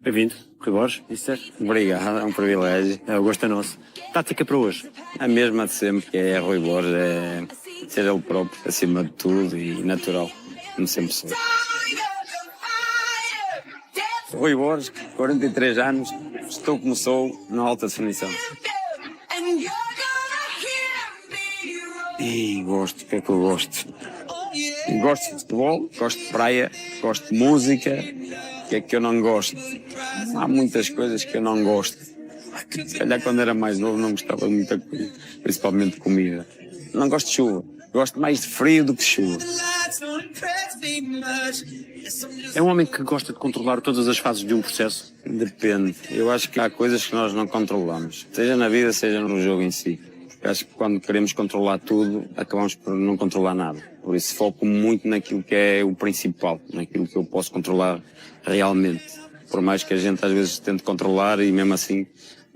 Bem-vindo, Rui Borges, Mister. Obrigado, é um privilégio. O gosto é nosso. Tática para hoje. A mesma de sempre, que é Rui Borges, é ser ele próprio, acima de tudo e natural, como sempre sou. Rui Borges, 43 anos, estou como sou, na alta definição. E gosto, o que é que eu gosto? Gosto de futebol, gosto de praia, gosto de música. O que é que eu não gosto? Há muitas coisas que eu não gosto. Se calhar quando era mais novo não gostava de muita coisa, principalmente de comida. Não gosto de chuva, gosto mais de frio do que de chuva. É um homem que gosta de controlar todas as fases de um processo. Depende. Eu acho que há coisas que nós não controlamos, seja na vida, seja no jogo em si. Eu acho que quando queremos controlar tudo, acabamos por não controlar nada. Por isso foco muito naquilo que é o principal, naquilo que eu posso controlar realmente. Por mais que a gente às vezes tente controlar e mesmo assim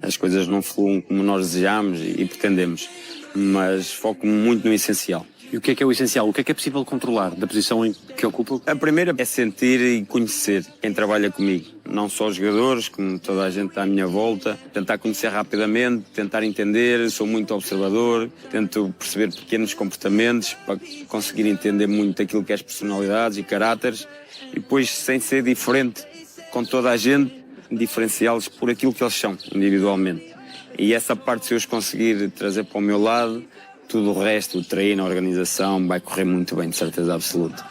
as coisas não fluem como nós desejamos e pretendemos. Mas foco muito no essencial. E o que é o essencial? O que é possível controlar da posição em que ocupa? A primeira é sentir e conhecer quem trabalha comigo. Não só os jogadores, como toda a gente à minha volta. Tentar conhecer rapidamente, tentar entender, sou muito observador, tento perceber pequenos comportamentos para conseguir entender muito aquilo que é as personalidades e caráteres. E depois, sem ser diferente com toda a gente, diferenciá-los por aquilo que eles são, individualmente. E essa parte, se eu os conseguir trazer para o meu lado, tudo o resto, o treino, a organização, vai correr muito bem, de certeza absoluta.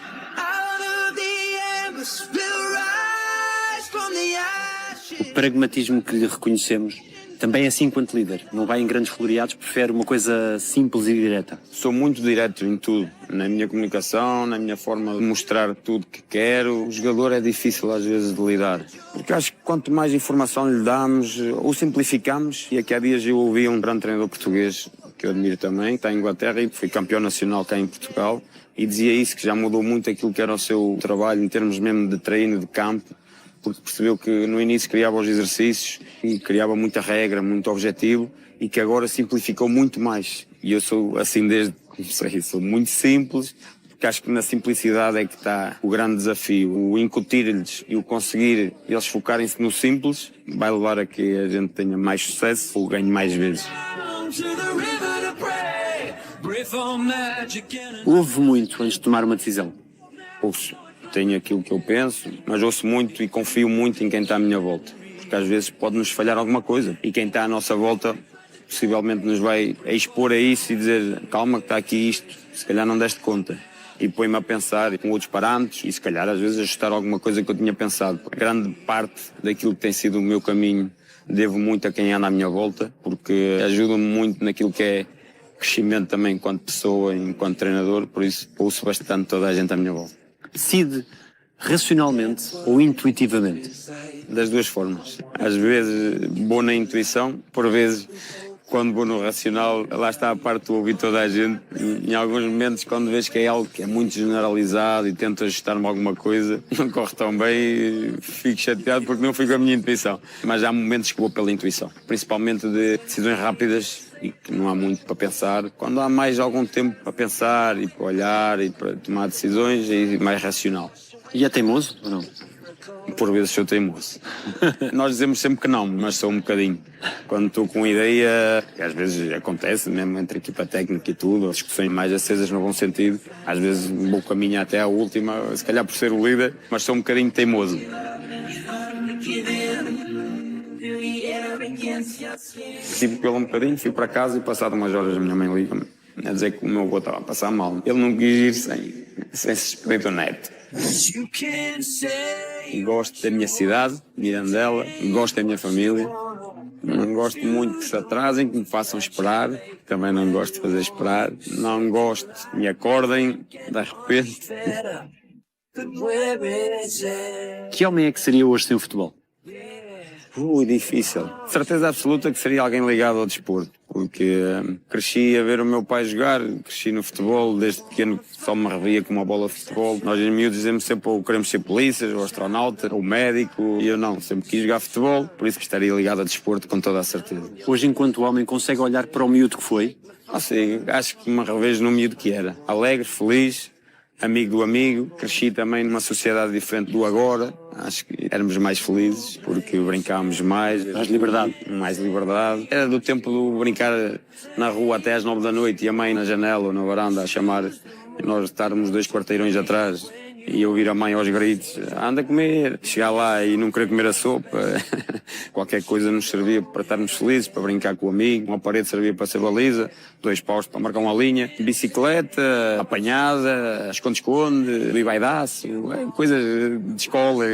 O pragmatismo que lhe reconhecemos também é assim enquanto líder. Não vai em grandes floreados, prefere uma coisa simples e direta. Sou muito direto em tudo, na minha comunicação, na minha forma de mostrar tudo que quero. O jogador é difícil às vezes de lidar, porque acho que quanto mais informação lhe damos, ou simplificamos, e aqui há dias eu ouvi um grande treinador português, que eu admiro também, está em Inglaterra e foi campeão nacional cá em Portugal, e dizia isso, que já mudou muito aquilo que era o seu trabalho em termos mesmo de treino, de campo, porque percebeu que no início criava os exercícios e criava muita regra, muito objetivo, e que agora simplificou muito mais. E eu sou assim desde que comecei, sou muito simples, porque acho que na simplicidade é que está o grande desafio. O incutir-lhes e o conseguir eles focarem-se no simples vai levar a que a gente tenha mais sucesso ou ganhe mais vezes. Ouve muito antes de tomar uma decisão. Ouço, tenho aquilo que eu penso, mas ouço muito e confio muito em quem está à minha volta. Porque às vezes pode-nos falhar alguma coisa e quem está à nossa volta possivelmente nos vai expor a isso e dizer calma que está aqui isto, se calhar não deste conta. E põe-me a pensar com outros parâmetros e se calhar às vezes ajustar alguma coisa que eu tinha pensado. A grande parte daquilo que tem sido o meu caminho devo muito a quem anda à minha volta, porque ajuda-me muito naquilo que é crescimento também enquanto pessoa, enquanto treinador, por isso ouço bastante toda a gente à minha volta. Decide racionalmente ou intuitivamente? Das duas formas. Às vezes vou na intuição, por vezes quando vou no racional, lá está a parte de ouvir toda a gente. Em alguns momentos, quando vejo que é algo que é muito generalizado e tento ajustar-me a alguma coisa, não corre tão bem, fico chateado porque não fui com a minha intuição. Mas há momentos que vou pela intuição, principalmente de decisões rápidas e que não há muito para pensar. Quando há mais algum tempo para pensar e para olhar e para tomar decisões, é mais racional. E é teimoso ou não? Por vezes sou teimoso. Nós dizemos sempre que não, mas sou um bocadinho. Quando estou com ideia, que às vezes acontece, mesmo entre a equipa técnica e tudo, as discussões mais acesas no bom sentido, às vezes vou caminho até à última, se calhar por ser o líder, mas sou um bocadinho teimoso. Tive pelo um bocadinho, fui para casa e passado umas horas a minha mãe liga-me a dizer que o meu avô estava a passar mal. Ele não quis ir sem se despedir do neto. Gosto da minha cidade, Mirandela, gosto da minha família. Não gosto muito que se atrasem, que me façam esperar. Também não gosto de fazer esperar. Não gosto que me acordem de repente. Que homem é que seria hoje sem o futebol? Difícil. De certeza absoluta que seria alguém ligado ao desporto, porque cresci a ver o meu pai jogar, cresci no futebol, desde pequeno só me revia com uma bola de futebol. Nós em miúdos dizemos sempre ou queremos ser polícias, ou astronauta, ou médico, e eu não, sempre quis jogar futebol, por isso que estaria ligado ao desporto com toda a certeza. Hoje, enquanto homem, consegue olhar para o miúdo que foi? Não sei, acho que me revejo no miúdo que era. Alegre, feliz, amigo do amigo. Cresci também numa sociedade diferente do agora. Acho que éramos mais felizes porque brincávamos mais. Mais liberdade. Mais liberdade. Era do tempo de brincar na rua até às 9 da noite e a mãe na janela ou na varanda a chamar e nós estarmos 2 quarteirões atrás. E eu ouvir a mãe aos gritos, anda a comer. Chegar lá e não querer comer a sopa. Qualquer coisa nos servia para estarmos felizes, para brincar com o amigo. Uma parede servia para ser baliza, 2 paus para marcar uma linha. Bicicleta, apanhada, esconde-esconde, bibaidaço, coisas de escola.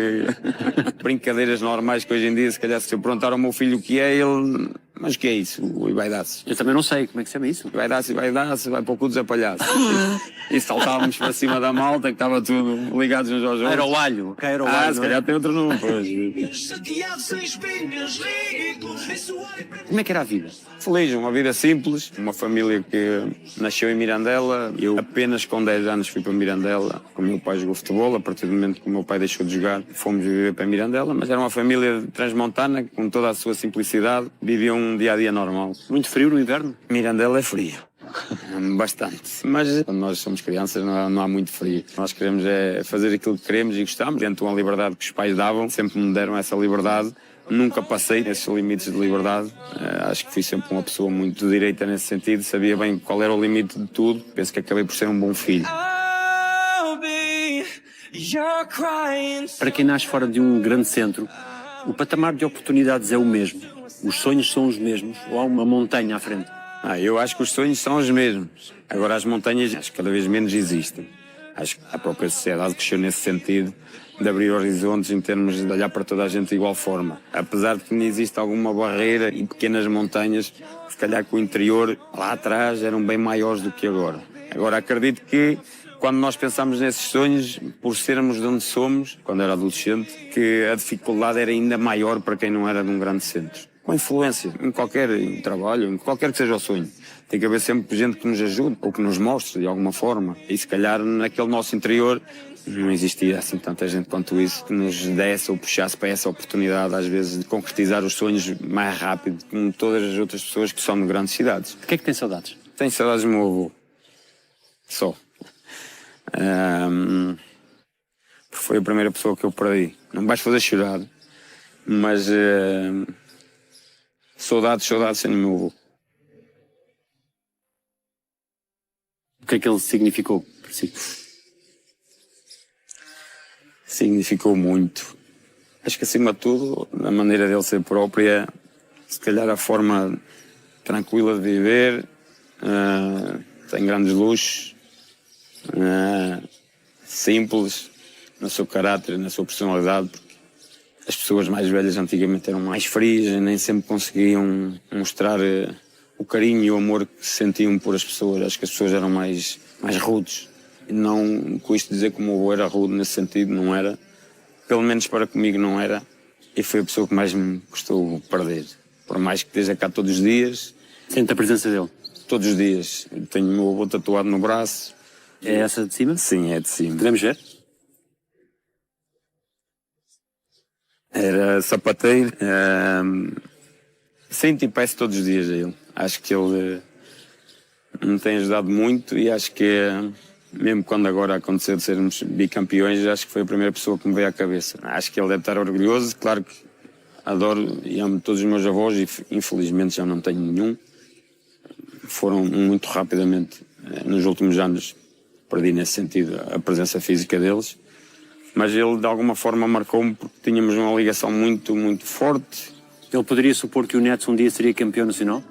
Brincadeiras normais que hoje em dia, se calhar, se eu perguntar ao meu filho o que é, ele... Mas o que é isso, o ibaidaço? Eu também não sei, como é que se chama isso? Ibaidaço, vai para o cu dos apalhaços. E saltávamos para cima da malta, que estava tudo ligados uns aos outros. Era o alho, cá era o alho. Se calhar tem outro nome, pois. Como é que era a vida? Feliz, uma vida simples, uma família que nasceu em Mirandela. Eu apenas com 10 anos fui para Mirandela, com o meu pai jogou futebol, a partir do momento que o meu pai deixou de jogar, fomos viver para Mirandela, mas era uma família transmontana, com toda a sua simplicidade, viviam um dia-a-dia normal. Muito frio no inverno? Mirandela é frio. Bastante. Mas quando nós somos crianças não há muito frio. Nós queremos é fazer aquilo que queremos e gostamos, dentro de uma liberdade que os pais davam, sempre me deram essa liberdade. Nunca passei nesses limites de liberdade. Acho que fui sempre uma pessoa muito de direita nesse sentido, sabia bem qual era o limite de tudo. Penso que acabei por ser um bom filho. Para quem nasce fora de um grande centro, o patamar de oportunidades é o mesmo. Os sonhos são os mesmos, ou há uma montanha à frente? Eu acho que os sonhos são os mesmos. Agora as montanhas acho que cada vez menos existem. Acho que a própria sociedade cresceu nesse sentido de abrir horizontes em termos de olhar para toda a gente de igual forma. Apesar de que não existe alguma barreira e pequenas montanhas, se calhar que o interior lá atrás eram bem maiores do que agora. Agora acredito que quando nós pensamos nesses sonhos, por sermos de onde somos, quando era adolescente, que a dificuldade era ainda maior para quem não era de um grande centro. Com influência, em qualquer trabalho, em qualquer que seja o sonho. Tem que haver sempre gente que nos ajude ou que nos mostre de alguma forma. E se calhar naquele nosso interior não existia assim tanta gente quanto isso que nos desse ou puxasse para essa oportunidade às vezes de concretizar os sonhos mais rápido, como todas as outras pessoas que são de grandes cidades. De que é que tem saudades? Tenho saudades do meu avô. Só. Foi a primeira pessoa que eu perdi. Não me vais fazer chorar, mas saudades sem o meu avô. O que é que ele significou para si? Significou muito. Acho que acima de tudo, a maneira dele ser própria, se calhar a forma tranquila de viver, tem grandes luxos, simples no seu caráter, na sua personalidade, porque as pessoas mais velhas antigamente eram mais frias e nem sempre conseguiam mostrar o carinho e o amor que sentiam por as pessoas. Acho que as pessoas eram mais rudes. E não com isto dizer que o meu avô era rude nesse sentido, não era. Pelo menos para comigo não era. E foi a pessoa que mais me custou perder. Por mais que esteja cá todos os dias. Sente a presença dele? Todos os dias. Eu tenho o meu avô tatuado no braço. É essa de cima? Sim, é de cima. Podemos ver? Era sapateiro. Sinto e peço todos os dias a ele. Acho que ele me tem ajudado muito e acho que mesmo quando agora aconteceu de sermos bicampeões, acho que foi a primeira pessoa que me veio à cabeça. Acho que ele deve estar orgulhoso. Claro que adoro e amo todos os meus avós e infelizmente já não tenho nenhum. Foram muito rapidamente, nos últimos anos, perdi nesse sentido a presença física deles. Mas ele de alguma forma marcou-me porque tínhamos uma ligação muito, muito forte. Ele poderia supor que o Neto um dia seria campeão nacional?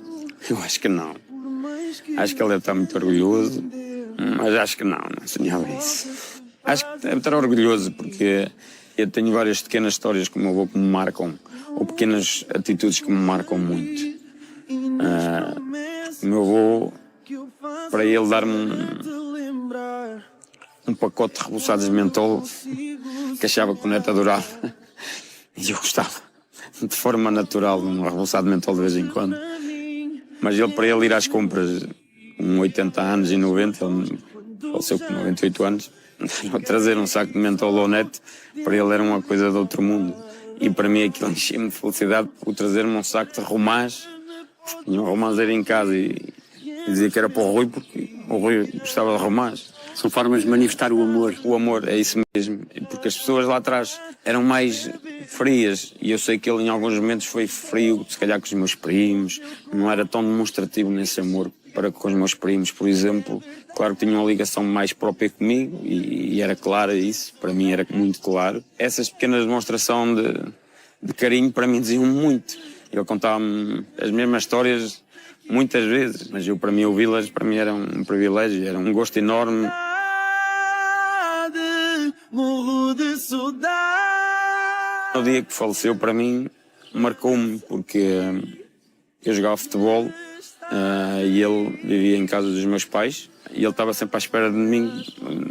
Eu acho que não. Acho que ele deve estar muito orgulhoso, mas acho que não sonhava isso. Acho que deve estar orgulhoso porque eu tenho várias pequenas histórias que o meu avô que me marcam, ou pequenas atitudes que me marcam muito. O meu avô, para ele dar-me um pacote de reboçados de mentol, que achava que o Neto adorava, e eu gostava. De forma natural, um reboçado de mentol de vez em quando. Mas ele, para ele ir às compras com 80 anos e 90, ele faleceu com 98 anos, trazer um saco de mentol ao Neto, para ele era uma coisa de outro mundo. E para mim aquilo enchia-me de felicidade por trazer-me um saco de romãs. Tinha um romanzeiro em casa e dizia que era para o Rui, porque o Rui gostava de romãs. São formas de manifestar o amor. O amor, é isso mesmo. Porque as pessoas lá atrás eram mais frias. E eu sei que ele em alguns momentos foi frio, se calhar com os meus primos. Não era tão demonstrativo nesse amor para com os meus primos, por exemplo. Claro que tinha uma ligação mais própria comigo e era clara isso. Para mim era muito claro. Essas pequenas demonstrações de carinho para mim diziam muito. Ele contava-me as mesmas histórias muitas vezes. Mas eu, para mim, ouvi-las, para mim era um privilégio, era um gosto enorme. Morro de saudade. O dia que faleceu, para mim, marcou-me, porque eu jogava futebol e ele vivia em casa dos meus pais e ele estava sempre à espera de mim,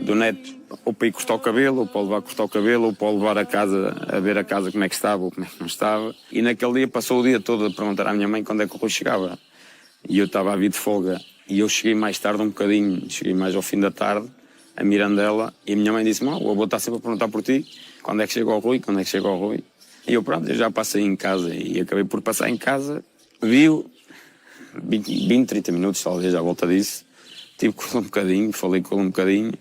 do neto, ou para ir cortar o cabelo, ou para levar a cortar o cabelo, ou para levar a casa, a ver a casa como é que estava ou como é que não estava. E naquele dia passou o dia todo a perguntar à minha mãe quando é que o Rui chegava. E eu estava a vir de folga e eu cheguei mais tarde um bocadinho, cheguei mais ao fim da tarde, a Mirandela, e a minha mãe disse-me, o avô está sempre a perguntar por ti, quando é que chega o Rui, quando é que chega o Rui. E eu pronto, eu já passei em casa e acabei por passar em casa, vi-o 20, 30 minutos talvez à volta disso, tive com ele um bocadinho, falei com ele um bocadinho,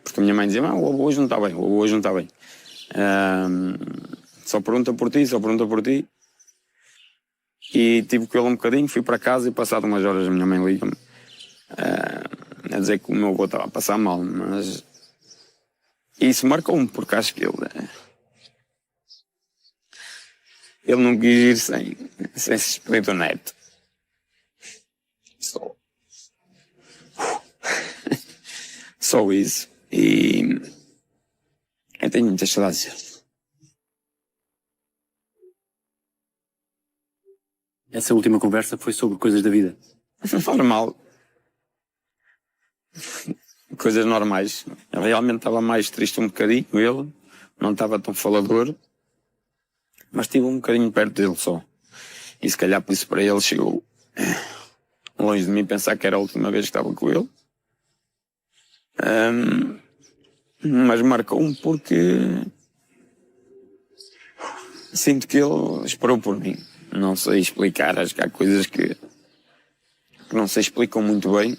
porque a minha mãe dizia, o avô hoje não está bem, o avô hoje não está bem. Só pergunta por ti, só pergunta por ti. E tive com ele um bocadinho, fui para casa e passado umas horas a minha mãe liga-me a dizer que o meu avô estava a passar mal, mas isso marcou-me porque acho que ele não quis ir sem se despedir do neto. Só isso. E eu tenho muitas saudades. Essa última conversa foi sobre coisas da vida? Normal. Coisas normais. Eu realmente estava mais triste um bocadinho com ele. Não estava tão falador. Mas estive um bocadinho perto dele só. E se calhar por isso para ele chegou longe de mim pensar que era a última vez que estava com ele. Mas marcou-me porque sinto que ele esperou por mim. Não sei explicar, acho que há coisas que não se explicam muito bem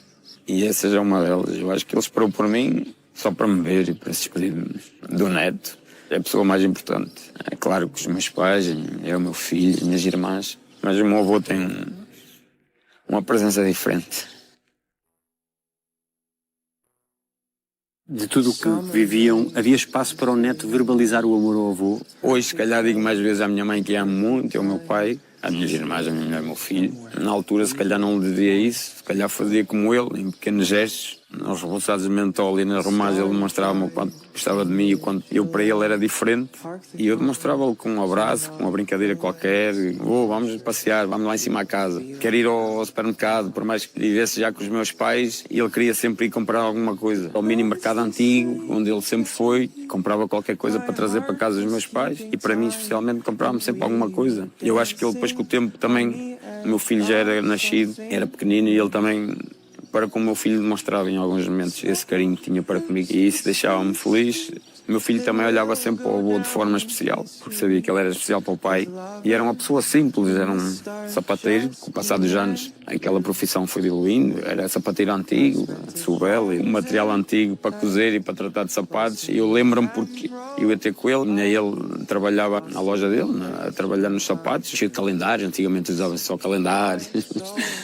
e essa já é uma delas. Eu acho que ele esperou por mim só para me ver e para se despedir do neto. É a pessoa mais importante. É claro que os meus pais, é o meu filho, as minhas irmãs, mas o meu avô tem uma presença diferente. De tudo o que viviam, havia espaço para o neto verbalizar o amor ao avô? Hoje, se calhar, digo mais vezes à minha mãe que amo muito, ao meu pai, às minhas irmãs, à minha mulher, ao meu filho. Na altura, se calhar, não lhe dizia isso, se calhar fazia como ele, em pequenos gestos. Nos repousados de mentol e nas romagens ele demonstrava-me o quanto gostava de mim e o quanto eu para ele era diferente. E eu demonstrava-lhe com um abraço, com uma brincadeira qualquer. Vamos passear, vamos lá em cima à casa. Quero ir ao supermercado, por mais que vivesse já com os meus pais, e ele queria sempre ir comprar alguma coisa. Ao mini mercado antigo, onde ele sempre foi, comprava qualquer coisa para trazer para casa dos meus pais e para mim especialmente comprava-me sempre alguma coisa. Eu acho que ele depois com o tempo também, o meu filho já era nascido, era pequenino e ele também, para com o meu filho, demonstrava em alguns momentos esse carinho que tinha para comigo e isso deixava-me feliz. O meu filho também olhava sempre para o avô de forma especial, porque sabia que ele era especial para o pai. E era uma pessoa simples, era um sapateiro. Com o passar dos anos, aquela profissão foi diluindo. Era sapateiro antigo, de Sobel, um material antigo para cozer e para tratar de sapatos. E eu lembro-me porque eu ia ter com ele, ele trabalhava na loja dele, a trabalhar nos sapatos, cheio de calendários. Antigamente usava-se só calendário.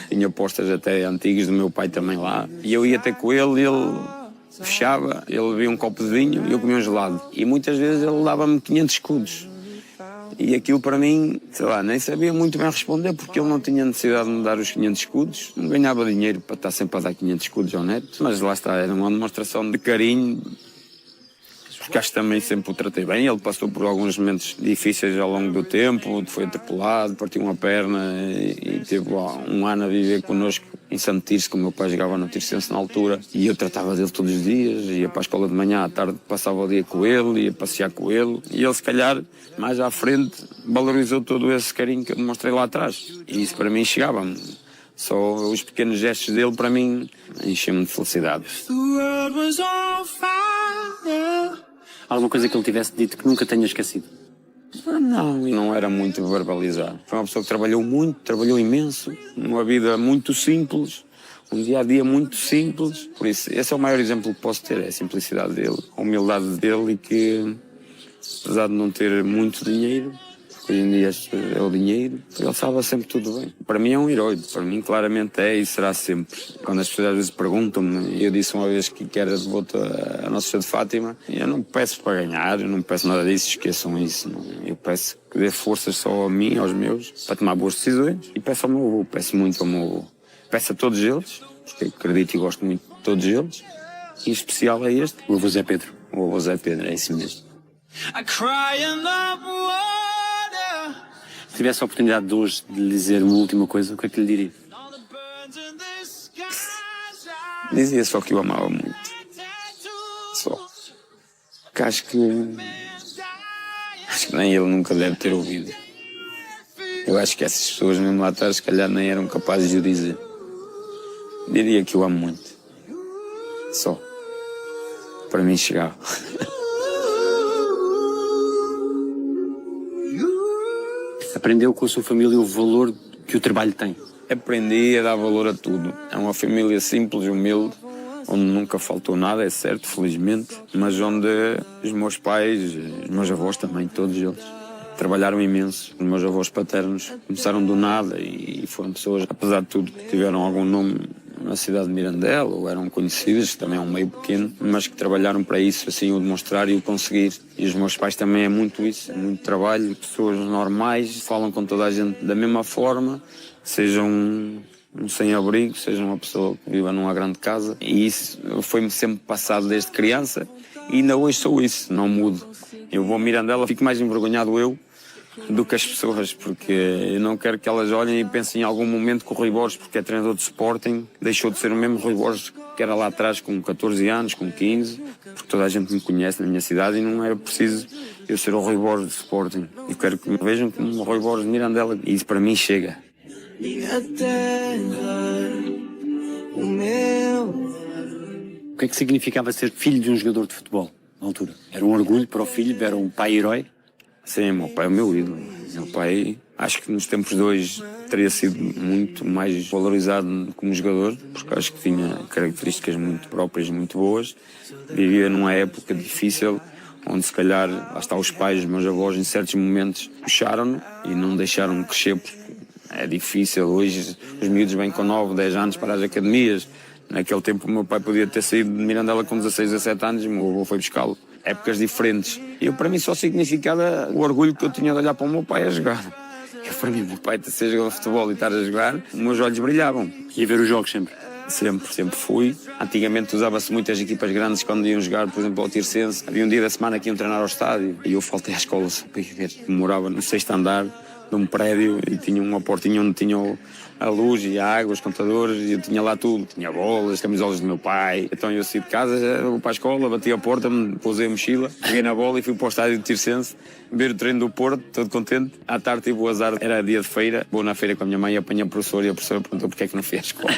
Tinha postas até antigas do meu pai também lá. E eu ia ter com ele e ele fechava, ele bebia um copo de vinho e eu comia um gelado. E muitas vezes ele dava-me 500 escudos. E aquilo para mim, sei lá, nem sabia muito bem responder porque ele não tinha necessidade de me dar os 500 escudos. Não ganhava dinheiro para estar sempre a dar 500 escudos ao neto. Mas lá está, era uma demonstração de carinho. Porque acho que também sempre o tratei bem. Ele passou por alguns momentos difíceis ao longo do tempo, foi atropelado, partiu uma perna e teve um ano a viver connosco em Santo Tirso, que o meu pai jogava no Tircense na altura. E eu tratava dele todos os dias, ia para a escola de manhã, à tarde passava o dia com ele, ia passear com ele. E ele, se calhar, mais à frente, valorizou todo esse carinho que eu demonstrei lá atrás. E isso para mim chegava-me. Só os pequenos gestos dele, para mim, enchiam-me de felicidade. Alguma coisa que ele tivesse dito que nunca tenha esquecido? Não era muito verbalizar. Foi uma pessoa que trabalhou muito, trabalhou imenso, uma vida muito simples, Um dia-a-dia muito simples, por isso esse é o maior exemplo que posso ter, é a simplicidade dele, a humildade dele e que, apesar de não ter muito dinheiro, hoje em dia é o dinheiro, ele salva sempre tudo bem. Para mim é um herói, para mim claramente é e será sempre. Quando as pessoas às vezes perguntam-me, eu disse uma vez que era devoto a Nossa Senhora de Fátima, eu não peço para ganhar, eu não peço nada disso, esqueçam isso. Não. Eu peço que dê forças só a mim, aos meus, para tomar boas decisões e peço ao meu avô, peço muito ao meu avô. Peço a todos eles, porque acredito e gosto muito de todos eles, e em especial é este, O avô Zé Pedro. o avô Zé Pedro, é isso mesmo. Se tivesse a oportunidade de hoje de lhe dizer uma última coisa, o que é que lhe diria? Dizia só que eu amava muito. Só. Que acho que nem ele nunca deve ter ouvido. Eu acho que essas pessoas mesmo lá atrás, se calhar, nem eram capazes de o dizer. Diria que eu amo muito. Só. Para mim chegava. Aprendeu com a sua família o valor que o trabalho tem. Aprendi a dar valor a tudo. É uma família simples, humilde, onde nunca faltou nada, é certo, felizmente, mas onde os meus pais, os meus avós também, todos eles, trabalharam imenso. Os meus avós paternos começaram do nada e foram pessoas, apesar de tudo, que tiveram algum nome na cidade de Mirandela, ou eram conhecidas, que também é um meio pequeno, mas que trabalharam para isso, assim, o demonstrar e o conseguir. E os meus pais também é muito isso, é muito trabalho, pessoas normais, falam com toda a gente da mesma forma, sejam um sem-abrigo, seja uma pessoa que viva numa grande casa. E isso foi-me sempre passado desde criança e ainda hoje sou isso, não mudo. Eu vou a Mirandela, fico mais envergonhado eu do que as pessoas, porque eu não quero que elas olhem e pensem em algum momento que o Rui Borges, porque é treinador de Sporting, deixou de ser o mesmo Rui Borges que era lá atrás com 14 anos, com 15, porque toda a gente me conhece na minha cidade e não era preciso eu ser o Rui Borges de Sporting. Eu quero que me vejam como o Rui Borges de Mirandela e isso para mim chega. O que é que significava ser filho de um jogador de futebol na altura? Era um orgulho para o filho, era um pai herói? Sim, meu pai é o meu ídolo. Meu pai, acho que nos tempos de hoje teria sido muito mais valorizado como jogador, porque acho que tinha características muito próprias, muito boas. Vivia numa época difícil, onde se calhar, lá está, os pais, os meus avós, em certos momentos puxaram-no e não deixaram-me crescer, porque é difícil. Hoje os miúdos vêm com 9, 10 anos para as academias. Naquele tempo o meu pai podia ter saído de Mirandela com 16, 17 anos e o meu avô foi buscá-lo. Épocas diferentes. E para mim só significava o orgulho que eu tinha de olhar para o meu pai a jogar. Para mim, o meu pai ser jogador de futebol e estar a jogar, os meus olhos brilhavam. E a ver os jogos sempre? Sempre fui. Antigamente usava-se muito as equipas grandes quando iam jogar, por exemplo, ao Tirsense. Havia um dia da semana que iam treinar ao estádio e eu faltei à escola só para ir ver. Morava no 6º andar de um prédio e tinha uma portinha onde tinha a luz e a água, os computadores, e eu tinha lá tudo. Tinha bolas, camisolas do meu pai. Então eu saí de casa, vou para a escola, bati a porta, pousei a mochila, peguei na bola e fui para o estádio de Tirsense, ver o treino do Porto, todo contente. À tarde tive o azar, era dia de feira, vou na feira com a minha mãe, apanhei a professora e a professora perguntou porque é que não fui à escola.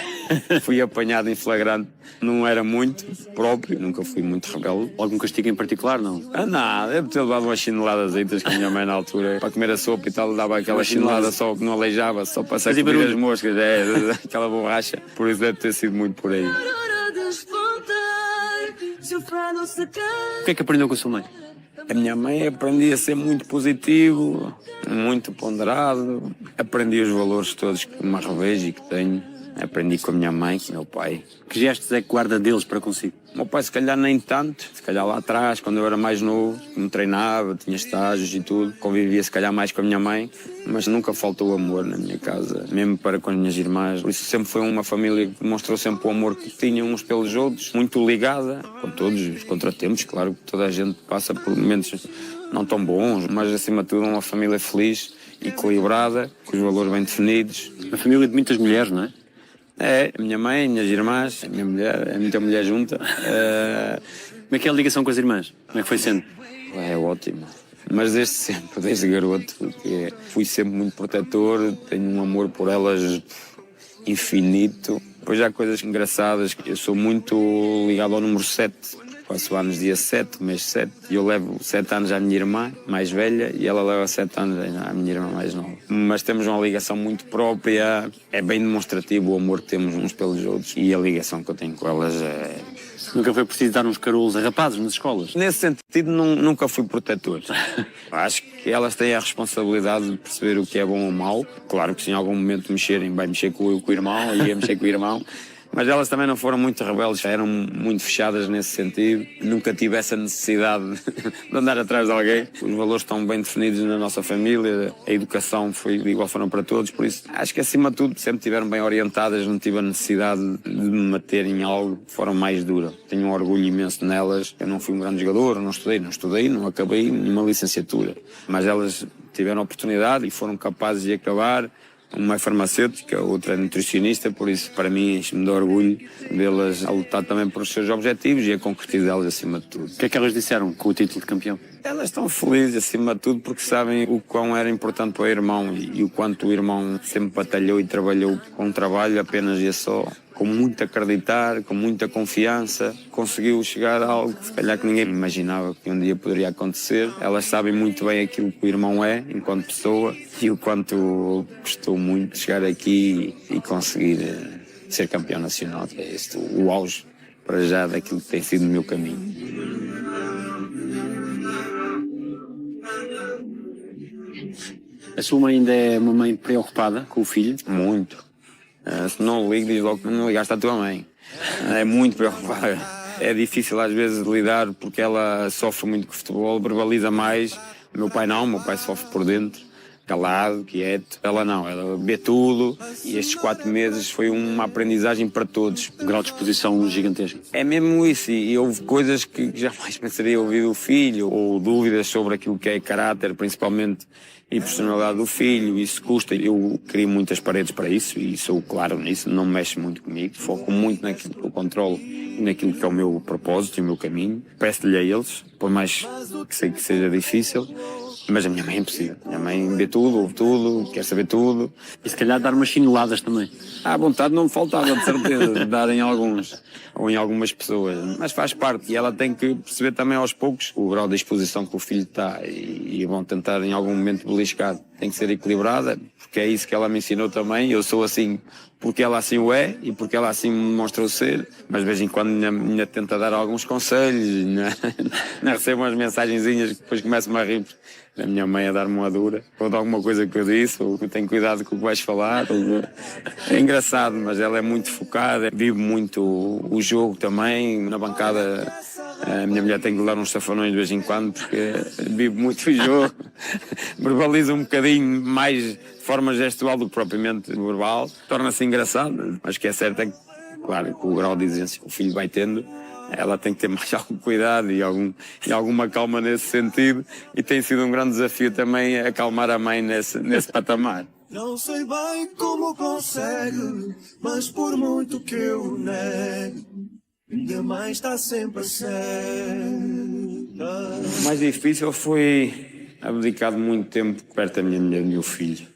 Fui apanhado em flagrante, não era muito próprio, nunca fui muito rebelde. Algum castigo em particular, não? Nada, deve ter levado umas chineladas com a minha mãe na altura, para comer a sopa e tal, dava aquela chinelada só que não aleijava, só para sacudir as moscas, aquela borracha, por isso deve ter sido muito por aí. O que é que aprendeu com a sua mãe? A minha mãe aprendi a ser muito positivo, muito ponderado, aprendi os valores todos que me revejo e que tenho. Aprendi com a minha mãe, com o meu pai. Que gestos é que guarda deles para consigo? O meu pai se calhar nem tanto, se calhar lá atrás, quando eu era mais novo, me treinava, tinha estágios e tudo, convivia se calhar mais com a minha mãe, mas nunca faltou amor na minha casa, mesmo para com as minhas irmãs. Por isso sempre foi uma família que demonstrou sempre o amor que tinha uns pelos outros, muito ligada, com todos os contratempos, claro que toda a gente passa por momentos não tão bons, mas acima de tudo uma família feliz, equilibrada, com os valores bem definidos. Uma família de muitas mulheres, não é? É, a minha mãe, as minhas irmãs, a minha mulher, é muita mulher junta. Como é que é a ligação com as irmãs? Como é que foi sendo? É ótimo. Mas desde sempre, desde garoto, porque fui sempre muito protetor, tenho um amor por elas infinito. Depois há coisas engraçadas, eu sou muito ligado ao número 7. Faço anos dia 7, mês 7, e eu levo 7 anos à minha irmã mais velha e ela leva 7 anos à minha irmã mais nova. Mas temos uma ligação muito própria, é bem demonstrativo o amor que temos uns pelos outros e a ligação que eu tenho com elas é... Nunca foi preciso dar uns carolos a rapazes nas escolas? Nesse sentido, nunca fui protetor. Acho que elas têm a responsabilidade de perceber o que é bom ou mau. Claro que se em algum momento mexerem, vai mexer com o irmão, e ia mexer com o irmão. Mas elas também não foram muito rebeldes, eram muito fechadas nesse sentido. Nunca tive essa necessidade de andar atrás de alguém. Os valores estão bem definidos na nossa família, a educação foi de igual forma para todos, por isso acho que acima de tudo sempre estiveram bem orientadas, não tive a necessidade de me meter em algo de forma mais dura. Tenho um orgulho imenso nelas, eu não fui um grande jogador, não estudei, não acabei nenhuma licenciatura. Mas elas tiveram a oportunidade e foram capazes de acabar. Uma é farmacêutica, outra é nutricionista, por isso para mim enche-me de orgulho vê-las a lutar também por os seus objetivos e a concretizá-los acima de tudo. O que é que elas disseram com o título de campeão? Elas estão felizes acima de tudo porque sabem o quão era importante para o irmão e o quanto o irmão sempre batalhou e trabalhou com um trabalho apenas e só. Com muito acreditar, com muita confiança, conseguiu chegar a algo que se calhar que ninguém imaginava que um dia poderia acontecer. Elas sabem muito bem aquilo que o irmão é, enquanto pessoa, e o quanto custou muito chegar aqui e conseguir ser campeão nacional. É este o auge, para já, daquilo que tem sido o meu caminho. A sua mãe ainda é uma mãe preocupada com o filho? Muito. Se não ligo, diz logo que não ligaste à tua mãe. É muito preocupada. É difícil às vezes de lidar porque ela sofre muito com o futebol, verbaliza mais. Meu pai não, meu pai sofre por dentro, calado, quieto. Ela não, ela vê tudo e estes 4 meses foi uma aprendizagem para todos. Um grau de exposição gigantesco. É mesmo isso, e houve coisas que jamais pensaria ouvir do filho, ou dúvidas sobre aquilo que é caráter, principalmente, e personalidade do filho. Isso custa. Eu crio muitas paredes para isso e sou claro nisso, não mexe muito comigo, foco muito naquilo que eu controlo e naquilo que é o meu propósito e o meu caminho. Peço-lhe a eles, por mais que sei que seja difícil, mas a minha mãe é impossível. A minha mãe vê tudo, ouve tudo, quer saber tudo. E se calhar dar umas chineladas também. À vontade não me faltava, de certeza, de dar em alguns, ou em algumas pessoas, mas faz parte, e ela tem que perceber também aos poucos o grau de exposição que o filho está, e vão tentar em algum momento beliscar. Tem que ser equilibrada, porque é isso que ela me ensinou também. Eu sou assim porque ela assim o é e porque ela assim me mostrou ser, mas de vez em quando ainda tenta dar alguns conselhos, ainda recebo umas mensagenzinhas que depois começo-me a rir da minha mãe a dar-me uma dura, ou de alguma coisa que eu disse, ou que tenho cuidado com o que vais falar. É engraçado, mas ela é muito focada, vive muito o jogo também. Na bancada a minha mulher tem que dar uns safanões de vez em quando porque vive muito o jogo, verbaliza um bocadinho mais de forma gestual do que propriamente verbal, torna-se engraçado, mas o que é certo é que, claro, com o grau de exigência que o filho vai tendo, ela tem que ter mais algum cuidado e alguma calma nesse sentido, e tem sido um grande desafio também acalmar a mãe nesse patamar. Não sei bem como consegue, mas por muito que eu nego, minha mãe está sempre certa. O mais difícil foi abdicar de muito tempo perto da minha mulher e do meu filho.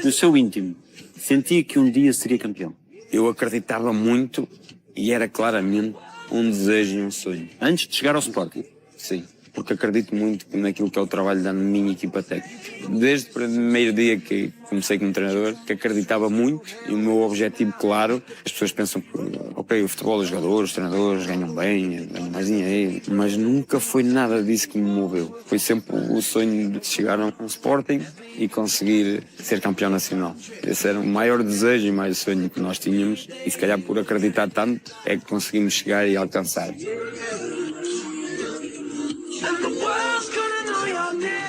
No seu íntimo, sentia que um dia seria campeão? Eu acreditava muito e era claramente um desejo e um sonho. Antes de chegar ao Sporting? Sim, porque acredito muito naquilo que é o trabalho da minha equipa técnica. Desde o primeiro dia que comecei como treinador, que acreditava muito, e o meu objetivo claro, as pessoas pensam que, ok, o futebol, os jogadores, os treinadores ganham bem, ganham mais dinheiro, mas nunca foi nada disso que me moveu. Foi sempre o sonho de chegar a um Sporting e conseguir ser campeão nacional. Esse era o maior desejo e mais sonho que nós tínhamos, e se calhar por acreditar tanto é que conseguimos chegar e alcançar.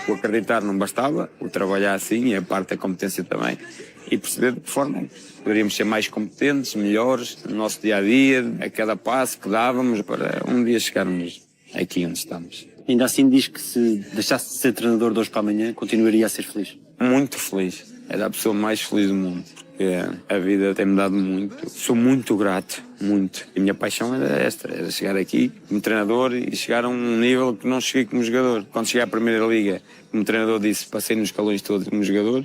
O acreditar não bastava, o trabalhar assim, e a parte da competência também, e perceber de que forma poderíamos ser mais competentes, melhores no nosso dia-a-dia, a cada passo que dávamos para um dia chegarmos aqui onde estamos. Ainda assim diz que se deixasse de ser treinador de hoje para amanhã, continuaria a ser feliz? Muito feliz. Era a pessoa mais feliz do mundo. porque a vida tem-me dado muito. Sou muito grato, muito. E a minha paixão era chegar aqui como treinador e chegar a um nível que não cheguei como jogador. Quando cheguei à Primeira Liga, como treinador disse, passei nos escalões todos como jogador,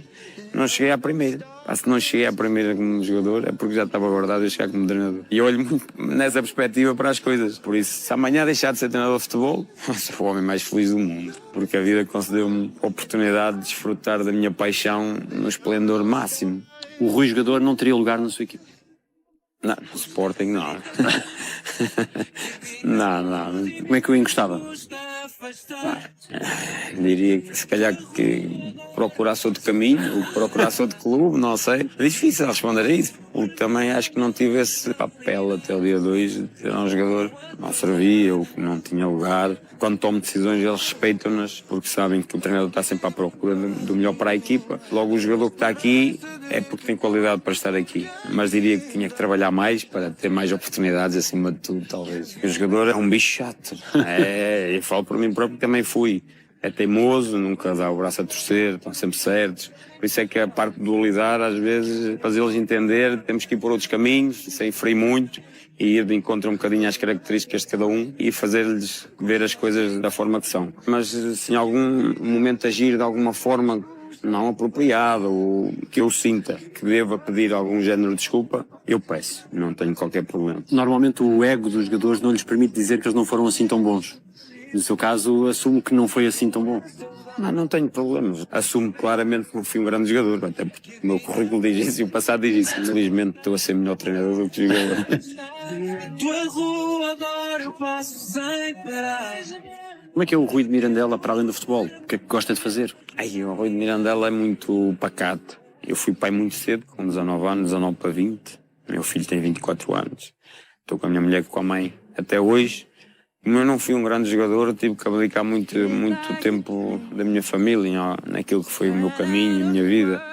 não cheguei à Primeira. Se não cheguei à Primeira como jogador, é porque já estava guardado a chegar como treinador. E eu olho muito nessa perspectiva para as coisas. Por isso, se amanhã deixar de ser treinador de futebol, sou o homem mais feliz do mundo. Porque a vida concedeu-me a oportunidade de desfrutar da minha paixão no esplendor máximo. O Rui jogador não teria lugar na sua equipe? Não, o Sporting não. Não. Como é que o encostava? Diria que se calhar que procurasse outro caminho, ou procurasse outro clube, não sei. É difícil responder a isso, porque também acho que não tive esse papel até o dia 2 de ter um jogador que não servia ou que não tinha lugar. Quando tomo decisões, eles respeitam-nas, porque sabem que o treinador está sempre à procura do melhor para a equipa. Logo, o jogador que está aqui é porque tem qualidade para estar aqui. Mas diria que tinha que trabalhar mais para ter mais oportunidades, acima de tudo, talvez. O jogador é um bicho chato. Eu falo por mim próprio que também fui. É teimoso, nunca dá o braço a torcer, estão sempre certos. Por isso é que a parte de dualizar, às vezes, fazê-los entender, temos que ir por outros caminhos, sem freio muito, e ir de encontro um bocadinho às características de cada um e fazer-lhes ver as coisas da forma que são. Mas se em algum momento agir de alguma forma não apropriada ou que eu sinta que deva pedir algum género de desculpa, eu peço, não tenho qualquer problema. Normalmente o ego dos jogadores não lhes permite dizer que eles não foram assim tão bons. No seu caso, assumo que não foi assim tão bom. Não tenho problemas. Assumo claramente que não fui um grande jogador, até porque o meu currículo diz isso e o passado diz isso. Infelizmente estou a ser melhor treinador do que jogador. Tua rua agora eu passo sem paragem. Como é que é o Rui de Mirandela para além do futebol? O que é que gosta de fazer? O Rui de Mirandela é muito pacato. Eu fui pai muito cedo, com 19 anos, 19 para 20. Meu filho tem 24 anos. Estou com a minha mulher e com a mãe até hoje. Como eu não fui um grande jogador, tive que abdicar muito tempo da minha família, naquilo que foi o meu caminho e a minha vida.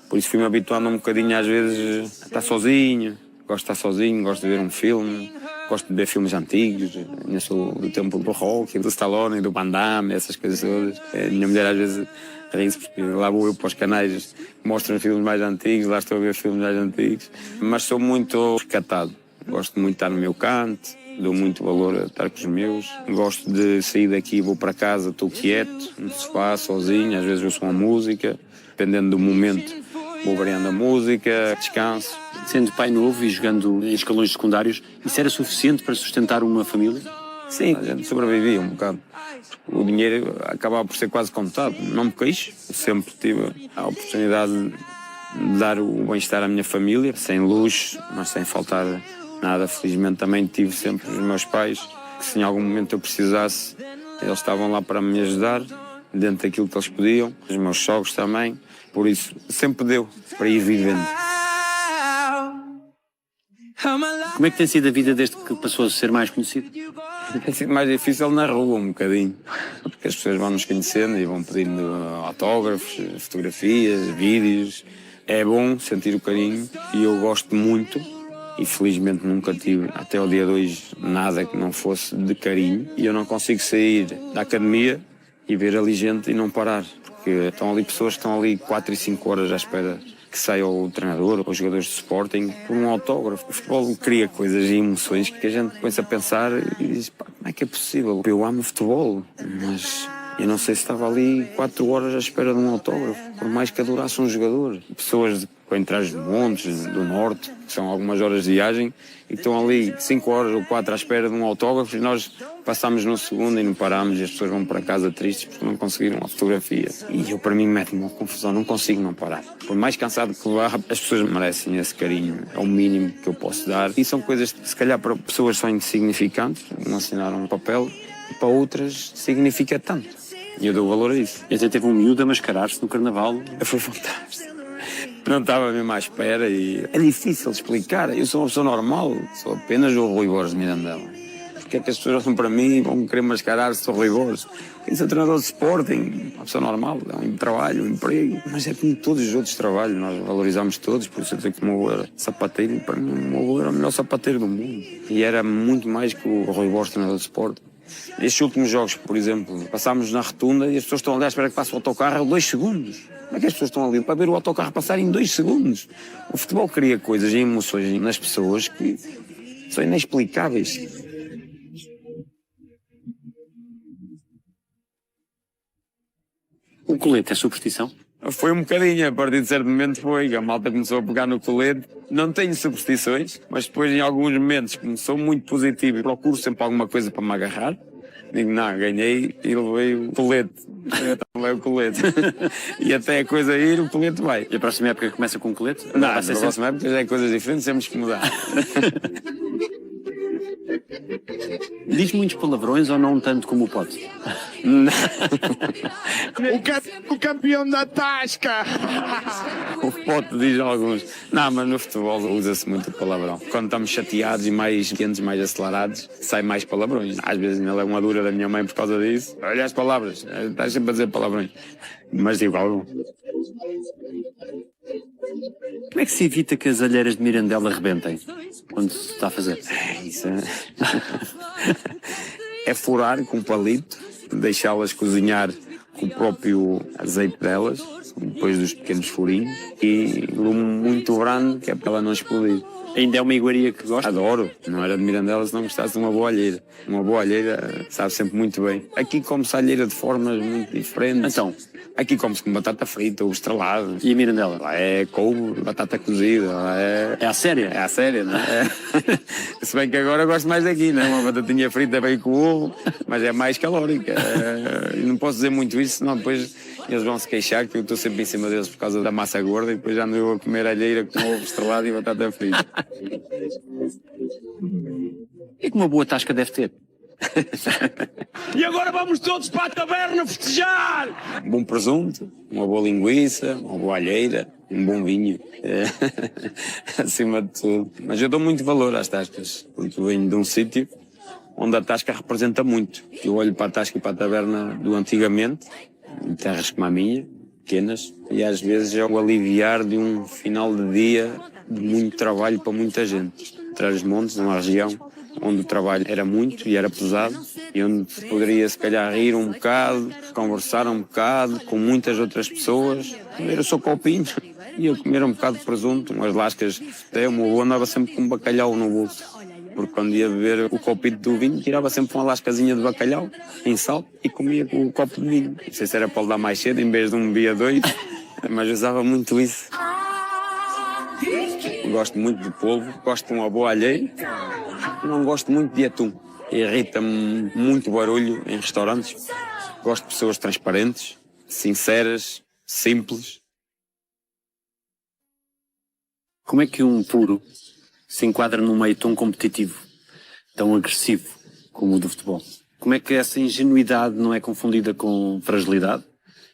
Por isso fui-me habituando um bocadinho às vezes a estar sozinho. Gosto de estar sozinho, gosto de ver um filme, gosto de ver filmes antigos. Eu sou do tempo do Rocky, do Stallone, do Van Damme, essas coisas todas. A minha mulher às vezes ri-se porque lá vou eu para os canais que mostram filmes mais antigos, lá estou a ver filmes mais antigos. Mas sou muito recatado, gosto muito de estar no meu canto. Dou muito valor a estar com os meus. Gosto de sair daqui, vou para casa, estou quieto, no sofá, sozinho. Às vezes ouço uma música, dependendo do momento, vou variando a música, descanso. Sendo pai novo e jogando em escalões secundários, isso era suficiente para sustentar uma família? Sim, a gente sobrevivia um bocado. O dinheiro acabava por ser quase contado. Não me queixo, sempre tive a oportunidade de dar o bem-estar à minha família, sem luxo, mas sem faltar nada. Felizmente também tive sempre os meus pais, que se em algum momento eu precisasse, eles estavam lá para me ajudar, dentro daquilo que eles podiam. Os meus sogros também, por isso sempre deu para ir vivendo. Como é que tem sido a vida desde que passou a ser mais conhecido? Tem sido mais difícil na rua um bocadinho, porque as pessoas vão nos conhecendo e vão pedindo autógrafos, fotografias, vídeos. É bom sentir o carinho e eu gosto muito. E felizmente nunca tive, até o dia 2, nada que não fosse de carinho. E eu não consigo sair da academia e ver ali gente e não parar. Porque estão ali pessoas que estão ali 4 e 5 horas à espera que saia o treinador ou os jogadores de Sporting por um autógrafo. O futebol cria coisas e emoções que a gente começa a pensar e diz, como é que é possível? Eu amo futebol, mas eu não sei se estava ali 4 horas à espera de um autógrafo, por mais que adorasse um jogador. Pessoas com trajes de montes do norte, que são algumas horas de viagem, e estão ali 5 horas ou 4 à espera de um autógrafo e nós passamos no segundo e não paramos e as pessoas vão para casa tristes porque não conseguiram uma fotografia. E eu, para mim, mete-me uma confusão, não consigo não parar. Por mais cansado que vá, as pessoas merecem esse carinho, é o mínimo que eu posso dar. E são coisas que, se calhar, para pessoas são insignificantes, não assinaram um papel, e para outras significa tanto. E eu dou valor a isso. E até teve um miúdo a mascarar-se no carnaval. Foi fantástico. Não estava mesmo à espera e é difícil de explicar. Eu sou uma pessoa normal, sou apenas o Rui Borges de Mirandela. Porque é que as pessoas olham para mim e vão querer mascarar-se, sou Rui Borges? Eu sou treinador de Sporting, uma pessoa normal, é um trabalho, um emprego. Mas é como todos os outros trabalhos, nós valorizamos todos, por isso eu digo que o meu avô era sapateiro, e para mim o meu avô era o melhor sapateiro do mundo. E era muito mais que o Rui Borges, treinador de Sporting. Estes últimos jogos, por exemplo, passámos na rotunda e as pessoas estão ali à espera que passe o autocarro 2 segundos. Como é que as pessoas estão ali para ver o autocarro passar em 2 segundos? O futebol cria coisas e emoções nas pessoas que são inexplicáveis. O colete é superstição? Foi um bocadinho, a partir de certo momento foi, a malta começou a pegar no colete. Não tenho superstições, mas depois em alguns momentos começou muito positivo e procuro sempre alguma coisa para me agarrar. Digo, não, ganhei e levei o colete. Eu levei o colete. E até a coisa ir, o colete vai. E a próxima época começa com colete? Não, a próxima época já é coisas diferentes, temos que mudar. Diz muitos palavrões ou não tanto como o Pote? O campeão da Tasca! O Pote diz alguns. Não, mas no futebol usa-se muito o palavrão. Quando estamos chateados e mais quentes, mais acelerados, sai mais palavrões. Às vezes ainda levo uma dura da minha mãe por causa disso. Olha as palavras, estás sempre a dizer palavrões. Mas digo algo. Como é que se evita que as alheiras de Mirandela rebentem quando se está a fazer? Isso é furar com um palito, deixá-las cozinhar com o próprio azeite delas, depois dos pequenos furinhos, e lume muito grande, que é para ela não explodir. Ainda é uma iguaria que gosta? Adoro. Não era de Mirandela se não gostasse de uma boa alheira. Uma boa alheira sabe sempre muito bem. Aqui come-se alheira de formas muito diferentes. Então? Aqui come-se com batata frita ou estrelado. E a Mirandela? Lá é couve, batata cozida. Lá É a séria? É a séria, não é? Se bem que agora eu gosto mais daqui, não é? Uma batatinha frita bem com ovo, mas é mais calórica. Não posso dizer muito isso, senão depois eles vão se queixar que eu estou sempre em cima deles por causa da massa gorda e depois já ando eu a comer alheira com ovo estrelado e batata frita. E que uma boa tasca deve ter? E agora vamos todos para a taberna festejar! Um bom presunto, uma boa linguiça, uma boa alheira, um bom vinho. Acima de tudo. Mas eu dou muito valor às tascas, porque venho de um sítio onde a tasca representa muito. Eu olho para a tasca e para a taberna do antigamente, em terras como a minha, pequenas, e às vezes é o aliviar de um final de dia de muito trabalho para muita gente. Trás-os-Montes, numa região onde o trabalho era muito e era pesado, e onde se poderia se calhar rir um bocado, conversar um bocado com muitas outras pessoas, comer o seu copinho e eu comer um bocado de presunto, umas lascas. Até o meu avô andava sempre com um bacalhau no bolso, porque quando ia beber o copito do vinho, tirava sempre uma lascazinha de bacalhau em sal e comia com o copo de vinho. Não sei se era para lhe dar mais cedo, em vez de um bebia 2, mas usava muito isso. Gosto muito de polvo, gosto de uma boa alheira, não gosto muito de atum. Irrita-me muito barulho em restaurantes. Gosto de pessoas transparentes, sinceras, simples. Como é que um puro se enquadra num meio tão competitivo, tão agressivo como o do futebol? Como é que essa ingenuidade não é confundida com fragilidade?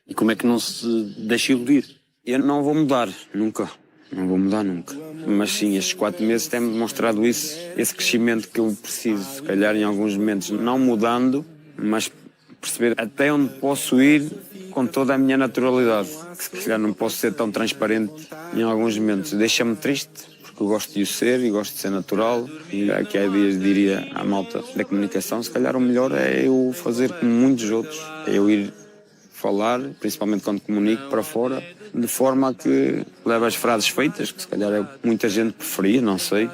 E como é que não se deixa iludir? Eu não vou mudar, nunca. Não vou mudar nunca. Mas sim, estes 4 meses têm-me demonstrado isso, esse crescimento que eu preciso, se calhar em alguns momentos, não mudando, mas perceber até onde posso ir com toda a minha naturalidade. Que se calhar não posso ser tão transparente em alguns momentos. Deixa-me triste, porque eu gosto de o ser e gosto de ser natural. E aqui há dias diria à malta da comunicação, se calhar o melhor é eu fazer como muitos outros, é eu ir falar, principalmente quando comunico para fora, de forma a que leve as frases feitas, que se calhar é muita gente preferia, não sei,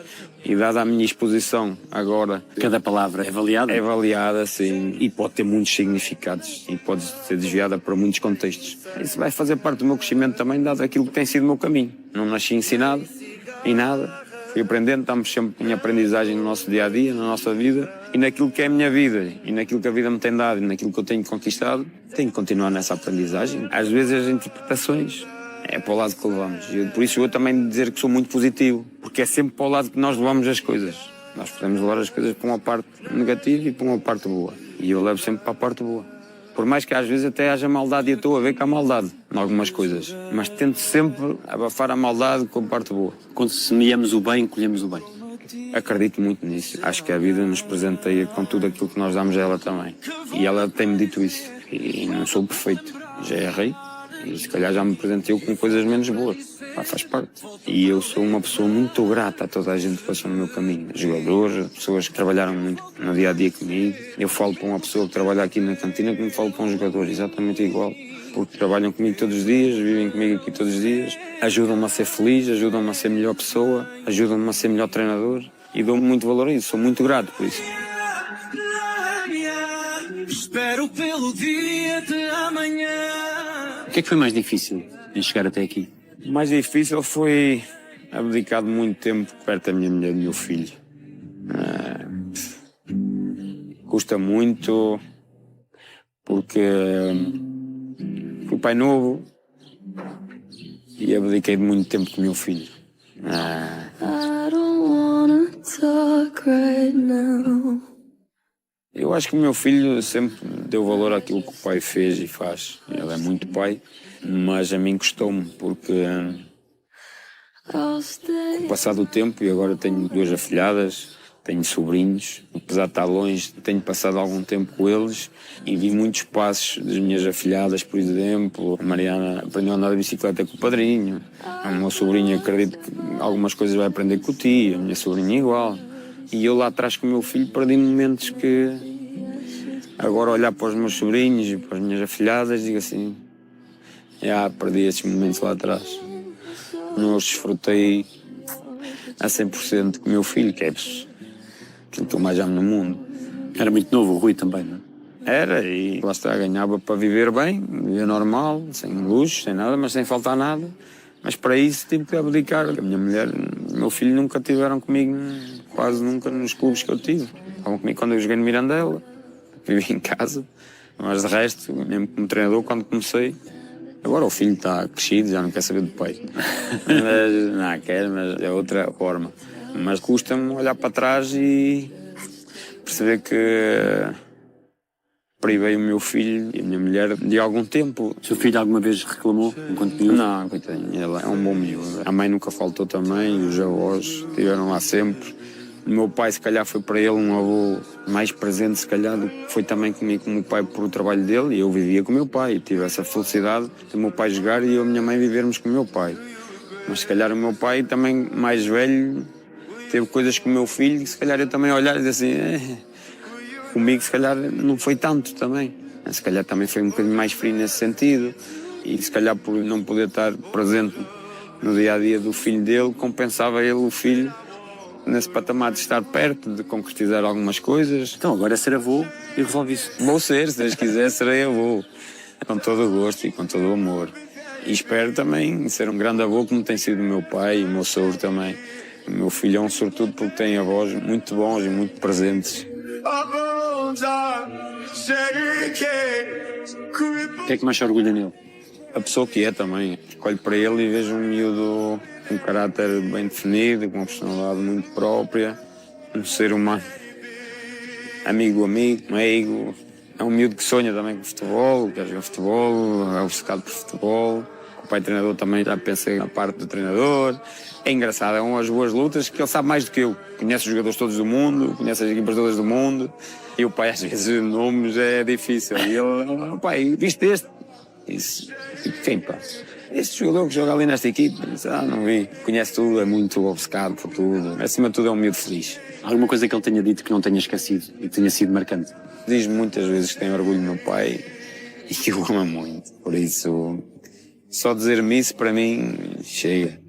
e dada a minha exposição agora... Cada palavra é avaliada? É avaliada, sim, e pode ter muitos significados, e pode ser desviada para muitos contextos. Isso vai fazer parte do meu crescimento também, dado aquilo que tem sido o meu caminho. Não nasci ensinado, em nada, fui aprendendo, estamos sempre em aprendizagem no nosso dia-a-dia, na nossa vida, e naquilo que é a minha vida, e naquilo que a vida me tem dado, e naquilo que eu tenho conquistado, tenho que continuar nessa aprendizagem. Às vezes as interpretações é para o lado que levamos. Por isso eu também dizer que sou muito positivo, porque é sempre para o lado que nós levamos as coisas. Nós podemos levar as coisas para uma parte negativa e para uma parte boa. E eu levo sempre para a parte boa. Por mais que às vezes até haja maldade, e eu estou a ver que há maldade em algumas coisas. Mas tento sempre abafar a maldade com a parte boa. Quando semeamos o bem, colhemos o bem. Acredito muito nisso. Acho que a vida nos presenteia com tudo aquilo que nós damos a ela também. E ela tem-me dito isso. E não sou perfeito. Já errei. E se calhar já me presenteou com coisas menos boas. pá, faz parte. E eu sou uma pessoa muito grata a toda a gente que passou no meu caminho. Jogadores, pessoas que trabalharam muito no dia-a-dia comigo. Eu falo para uma pessoa que trabalha aqui na cantina como falo para um jogador, exatamente igual. Porque trabalham comigo todos os dias, vivem comigo aqui todos os dias, ajudam-me a ser feliz, ajudam-me a ser melhor pessoa, ajudam-me a ser melhor treinador e dou-me muito valor a isso, sou muito grato por isso. Espero pelo dia de amanhã. O que é que foi mais difícil em chegar até aqui? O mais difícil foi abdicar de muito tempo perto da minha mulher e do meu filho. Custa muito, porque fui pai novo e abdiquei de muito tempo com o meu filho. I don't wanna talk right now. Eu acho que o meu filho sempre deu valor àquilo que o pai fez e faz. Ele é muito pai, mas a mim custou-me, porque I'll stay. com o passar do tempo, e agora tenho 2 afilhadas, tenho sobrinhos, apesar de estar longe, tenho passado algum tempo com eles e vi muitos passos das minhas afilhadas, por exemplo. A Mariana aprendeu a andar de bicicleta com o padrinho, a meu sobrinho acredito que algumas coisas vai aprender com o tio, a minha sobrinha igual. E eu lá atrás com o meu filho perdi momentos que agora olhar para os meus sobrinhos e para as minhas afilhadas digo assim, perdi esses momentos lá atrás. Não os desfrutei a 100% com o meu filho, que é que estou mais já no mundo. Era muito novo, o Rui também, não é? Era, e lá está, ganhava para viver bem, viver normal, sem luxo, sem nada, mas sem faltar nada. Mas para isso tive que abdicar. A minha mulher e o meu filho nunca tiveram comigo, quase nunca, nos clubes que eu tive. Estavam comigo quando eu joguei no Mirandela, vivi em casa, mas de resto, mesmo como treinador, quando comecei. Agora o filho está crescido, já não quer saber do pai. Mas, não, quer, mas é outra forma. Mas custa-me olhar para trás e perceber que privei o meu filho e a minha mulher de algum tempo. O seu filho alguma vez reclamou enquanto miúdo? Não, coitadinho, ele é um bom miúdo. A mãe nunca faltou também, os avós estiveram lá sempre. O meu pai, se calhar, foi para ele um avô mais presente, se calhar, do que foi também comigo, com o meu pai, por o trabalho dele. E eu vivia com o meu pai, e tive essa felicidade de o meu pai jogar e eu e a minha mãe vivermos com o meu pai. Mas, se calhar, o meu pai, também mais velho, teve coisas com o meu filho, que se calhar eu também olhar e dizer assim, comigo, se calhar, não foi tanto também. Se calhar também foi um bocadinho mais frio nesse sentido. E, se calhar, por não poder estar presente no dia-a-dia do filho dele, compensava ele, o filho, nesse patamar de estar perto, de concretizar algumas coisas. Então agora é ser avô e resolve isso. Vou ser, se Deus quiser, serei avô. Com todo o gosto e com todo o amor. E espero também ser um grande avô, como tem sido o meu pai e o meu sogro também. O meu filho é um sortudo porque tem avós muito bons e muito presentes. O que é que mais se orgulha nele? A pessoa que é também. Olho para ele e vejo um miúdo com um caráter bem definido, com uma personalidade muito própria, um ser humano, amigo, meigo. É um miúdo que sonha também com futebol, quer jogar futebol, é obcecado por futebol. O pai treinador também já pensa na parte do treinador. É engraçado, é umas boas lutas que ele sabe mais do que eu. Conhece os jogadores todos do mundo, conhece as equipas todas do mundo. E o pai, às vezes, nomes é difícil. E ele, pai, viste este? Isso. Quem, pá? Este jogador que joga ali nesta equipe, não vi. Conhece tudo, é muito obcecado por tudo. Acima de tudo é um miúdo feliz. Alguma coisa que ele tenha dito que não tenha esquecido e que tenha sido marcante? Diz-me muitas vezes que tem orgulho do meu pai e que o ama muito. Por isso, só dizer-me isso para mim chega.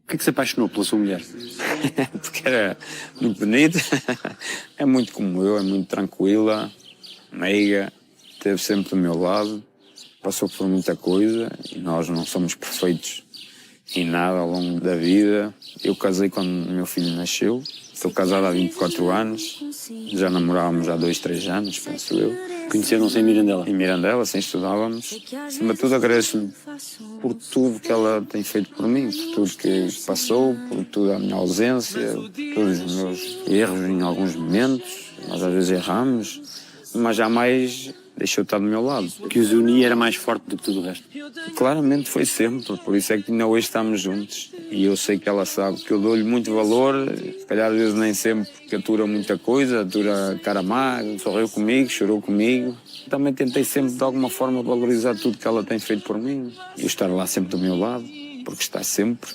Por que é que se apaixonou pela sua mulher? Porque era muito bonita, é muito como eu, é muito tranquila, meiga, esteve sempre do meu lado, passou por muita coisa e nós não somos perfeitos em nada ao longo da vida. Eu casei quando o meu filho nasceu, estou casado há 24 anos, já namorávamos há 2, 3 anos, penso eu. Conheceram-se em Mirandela? Em Mirandela, assim estudávamos. Acima de tudo agradeço-lhe por tudo que ela tem feito por mim, por tudo que passou, por toda a minha ausência, por todos os meus erros em alguns momentos. Nós às vezes erramos, mas jamais deixou de estar do meu lado. O que os unia era mais forte do que tudo o resto. Claramente foi sempre, por isso é que ainda hoje estamos juntos. E eu sei que ela sabe que eu dou-lhe muito valor, se calhar às vezes nem sempre, porque atura muita coisa, atura cara má, sorriu comigo, chorou comigo. Também tentei sempre de alguma forma valorizar tudo que ela tem feito por mim e estar lá sempre do meu lado, porque está sempre.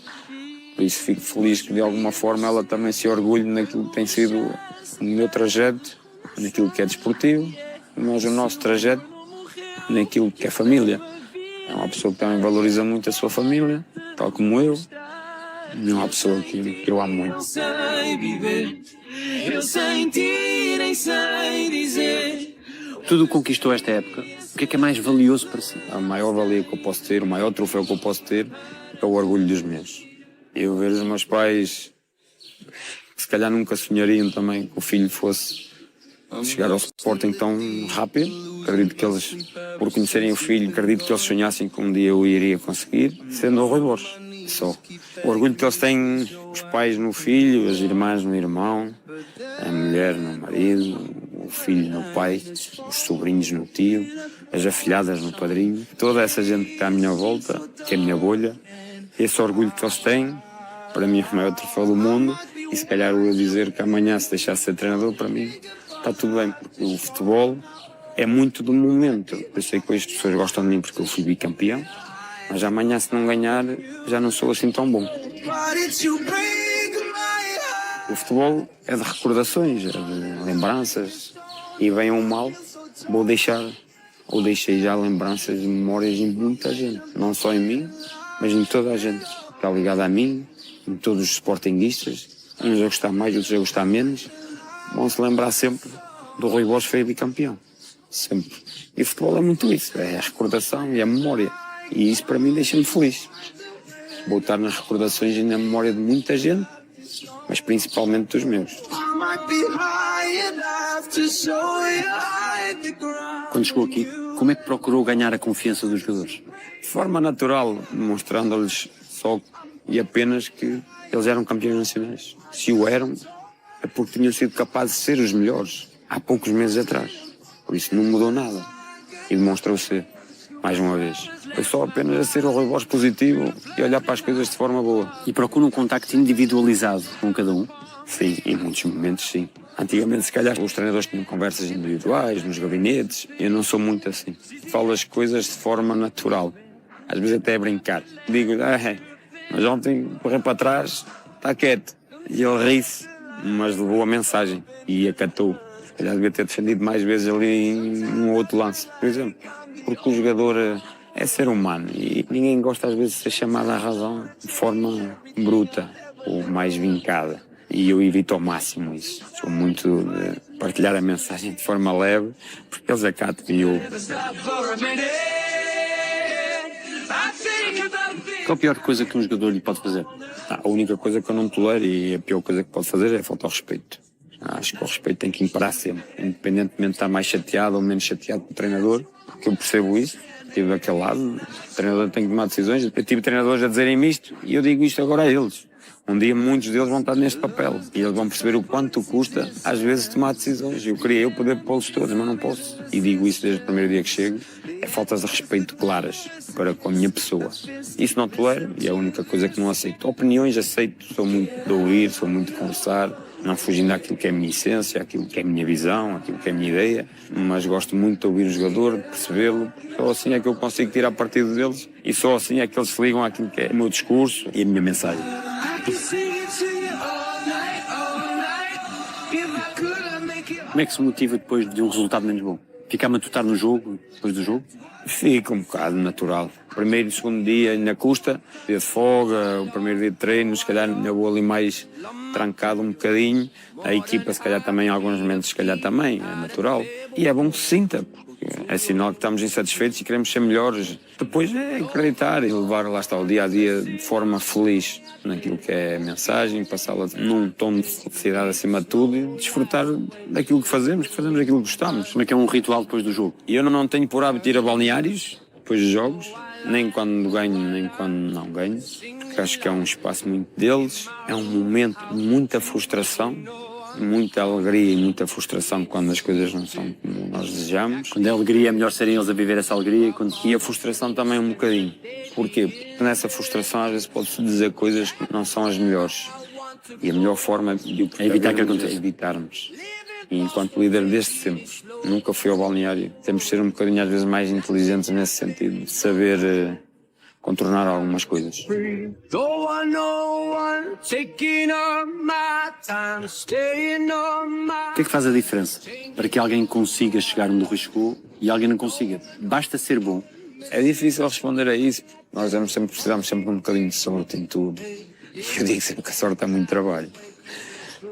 Por isso fico feliz que de alguma forma ela também se orgulhe naquilo que tem sido o meu trajeto, naquilo que é desportivo, mas o nosso trajeto naquilo que é família. É uma pessoa que também valoriza muito a sua família, tal como eu. E é uma pessoa que eu amo muito. Sei viver, eu sem ti nem sei dizer. Tudo o que conquistou esta época, o que é mais valioso para si? A maior valia que eu posso ter, o maior troféu que eu posso ter é o orgulho dos meus. Eu vejo os meus pais, que se calhar nunca sonhariam também que o filho fosse chegar ao Sporting tão rápido. Acredito que eles, por conhecerem o filho, acredito que eles sonhassem que um dia eu iria conseguir, sendo o Rui Borges. Só. O orgulho que eles têm, os pais no filho, as irmãs no irmão, a mulher no marido, o filho no pai, os sobrinhos no tio, as afilhadas no padrinho. Toda essa gente que está à minha volta, que é a minha bolha, esse orgulho que eles têm, para mim é o maior troféu do mundo. E se calhar eu ia dizer que amanhã, se deixasse ser treinador, para mim está tudo bem, porque o futebol é muito do momento. Eu sei que hoje as pessoas gostam de mim porque eu fui bicampeão, mas amanhã, se não ganhar, já não sou assim tão bom. O futebol é de recordações, é de lembranças, e bem ou mal, vou deixar, ou deixei já lembranças e memórias em muita gente, não só em mim, mas em toda a gente que está ligada a mim, em todos os sportinguistas, uns a gostar mais, outros a gostar menos, vão se lembrar sempre do Rui Borges foi bicampeão, sempre. E o futebol é muito isso, é a recordação e a memória. E isso para mim deixa-me feliz. Vou estar nas recordações e na memória de muita gente, mas principalmente dos meus. Quando chegou aqui, como é que procurou ganhar a confiança dos jogadores? De forma natural, demonstrando-lhes só e apenas que eles eram campeões nacionais. Se o eram, é porque tinham sido capazes de ser os melhores há poucos meses atrás. Por isso não mudou nada. E demonstrou ser, mais uma vez. Foi só apenas a ser o Rui Borges positivo e olhar para as coisas de forma boa. E procura um contacto individualizado com cada um? Sim, em muitos momentos sim. Antigamente, se calhar, os treinadores tinham conversas individuais, nos gabinetes. Eu não sou muito assim. Falo as coisas de forma natural. Às vezes até a brincar. Digo, mas ontem correu para trás, está quieto. E ele ri-se, mas levou a mensagem e acatou. Se calhar devia ter defendido mais vezes ali em um outro lance, por exemplo. Porque o jogador é ser humano e ninguém gosta às vezes de ser chamado à razão de forma bruta ou mais vincada. E eu evito ao máximo isso. Sou muito de partilhar a mensagem de forma leve, porque eles acatam e eu... Qual a pior coisa que um jogador lhe pode fazer? A única coisa que eu não tolero e a pior coisa que pode fazer é faltar ao respeito. Acho que o respeito tem que imperar sempre, independentemente de estar mais chateado ou menos chateado com o treinador, porque eu percebo isso. Estive daquele lado, o treinador tem que tomar decisões. Eu tive treinadores a dizerem-me isto e eu digo isto agora a eles. Um dia muitos deles vão estar neste papel e eles vão perceber o quanto custa às vezes tomar decisões. Eu queria poder pô-los todos, mas não posso. E digo isso desde o primeiro dia que chego. É faltas de respeito claras para com a minha pessoa. Isso não tolero e é a única coisa que não aceito. Opiniões aceito, sou muito de ouvir, sou muito de conversar, não fugindo daquilo que é a minha essência, aquilo que é a minha visão, aquilo que é a minha ideia, mas gosto muito de ouvir o jogador, de percebê-lo. Só assim é que eu consigo tirar partido deles e só assim é que eles se ligam àquilo que é o meu discurso e a minha mensagem. Como é que se motiva depois de um resultado menos bom? Fica a matutar no jogo, depois do jogo? Fica um bocado natural. Primeiro e segundo dia ainda custa, dia de folga, o primeiro dia de treino, se calhar ainda vou ali mais trancado um bocadinho. A equipa se calhar também, em alguns momentos se calhar também, é natural. E é bom que se sinta, porque é sinal que estamos insatisfeitos e queremos ser melhores. Depois é acreditar e levar, lá está, o dia a dia de forma feliz naquilo que é a mensagem, passá-la num tom de felicidade acima de tudo e desfrutar daquilo que fazemos aquilo que gostamos. Como é que é um ritual depois do jogo? E eu não tenho por hábito ir a balneários depois dos jogos, nem quando ganho, nem quando não ganho, porque acho que é um espaço muito deles, é um momento de muita frustração muita alegria e muita frustração quando as coisas não são como nós desejamos. Quando é alegria, é melhor serem eles a viver essa alegria. E a frustração também um bocadinho. Porquê? Porque nessa frustração às vezes pode-se dizer coisas que não são as melhores. E a melhor forma de o evitar que é aconteça. evitarmos. E enquanto líder desde sempre, nunca fui ao balneário. Temos de ser um bocadinho às vezes mais inteligentes nesse sentido, de saber contornar algumas coisas. Though I know I'm taking up my time, staying on my. O que é que faz a diferença para que alguém consiga chegar onde o Rui chegou e alguém não consiga? Basta ser bom. É difícil responder a isso, porque nós precisamos sempre de um bocadinho de sorte em tudo. Eu digo sempre que a sorte é muito trabalho.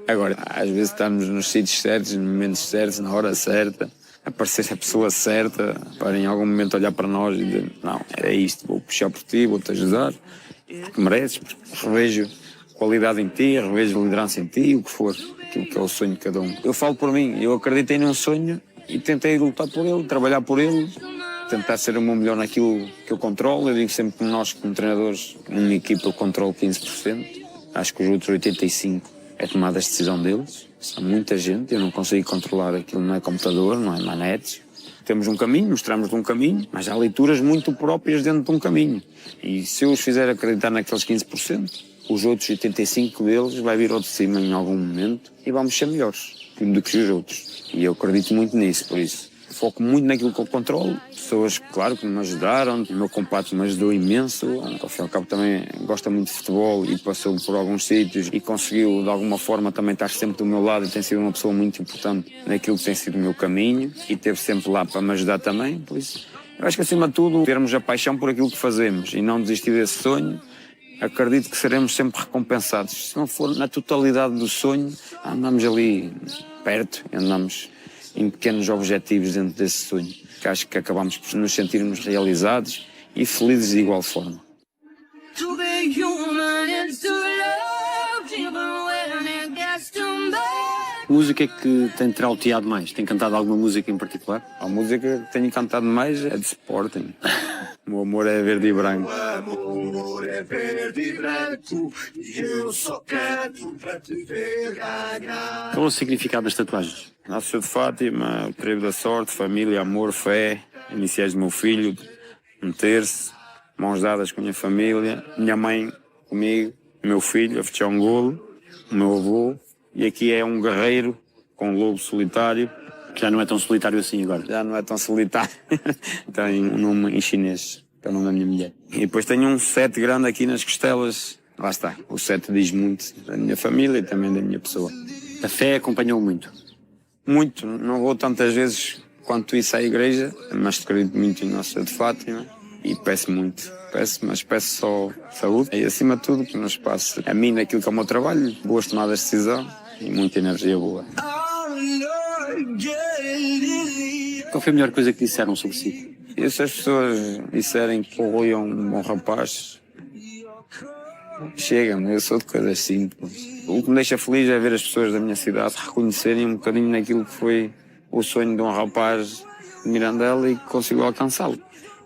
Agora, às vezes estamos nos sítios certos, nos momentos certos, na hora certa, aparecer a pessoa certa, para em algum momento olhar para nós e dizer, não, é isto, vou puxar por ti, vou-te ajudar, porque mereces, porque revejo qualidade em ti, revejo liderança em ti, o que for, aquilo que é o sonho de cada um. Eu falo por mim, eu acreditei num sonho e tentei lutar por ele, trabalhar por ele, tentar ser o meu melhor naquilo que eu controlo. Eu digo sempre que nós, como treinadores, numa equipa eu controlo 15%, acho que os outros 85% é tomada a decisão deles. São muita gente, eu não consigo controlar aquilo, não é computador, não é manetes. Temos um caminho, mostramos-lhe um caminho, mas há leituras muito próprias dentro de um caminho. E se eu os fizer acreditar naqueles 15%, os outros 85% deles vai vir ao de cima em algum momento e vamos ser melhores do que os outros. E eu acredito muito nisso, por isso. Foco muito naquilo que eu controlo. Pessoas, claro, que me ajudaram. O meu compadre me ajudou imenso. Ao fim e ao cabo também gosta muito de futebol e passou por alguns sítios e conseguiu, de alguma forma, também estar sempre do meu lado e tem sido uma pessoa muito importante naquilo que tem sido o meu caminho e esteve sempre lá para me ajudar também. Por isso, eu acho que, acima de tudo, termos a paixão por aquilo que fazemos e não desistir desse sonho, acredito que seremos sempre recompensados. Se não for na totalidade do sonho, andamos ali perto, andamos em pequenos objetivos dentro desse sonho, que acho que acabamos por nos sentirmos realizados e felizes de igual forma. To be human is to love, even when it gets too bad. Que música é que tem trauteado mais? Tem cantado alguma música em particular? A música que tenho cantado mais é de Sporting. O meu amor é verde e branco. Amor é verde e branco e eu só canto para te ver ganhar. Qual é o significado das tatuagens? Nossa Senhora de Fátima, o Trevo da Sorte, família, amor, fé, iniciais do meu filho, um terço, mãos dadas com a minha família, minha mãe comigo, meu filho a fechar um golo, o meu avô, e aqui é um guerreiro com um lobo solitário. Que já não é tão solitário assim agora. Já não é tão solitário, tem um nome em chinês, que é o nome da minha mulher. E depois tenho um 7 grande aqui nas costelas, lá está, o 7 diz muito da minha família e também da minha pessoa. A fé acompanhou muito. Muito, não vou tantas vezes quanto isso à igreja, mas acredito muito em Nossa Senhora de Fátima e peço muito. Mas peço só saúde e, acima de tudo, que nos passe a mim naquilo que é o meu trabalho, boas tomadas de decisão e muita energia boa. Qual foi a melhor coisa que disseram sobre si? E se as pessoas disserem que o Rui é um bom rapaz, chega-me, eu sou de coisas simples. O que me deixa feliz é ver as pessoas da minha cidade reconhecerem um bocadinho naquilo que foi o sonho de um rapaz de Mirandela e que conseguiu alcançá-lo.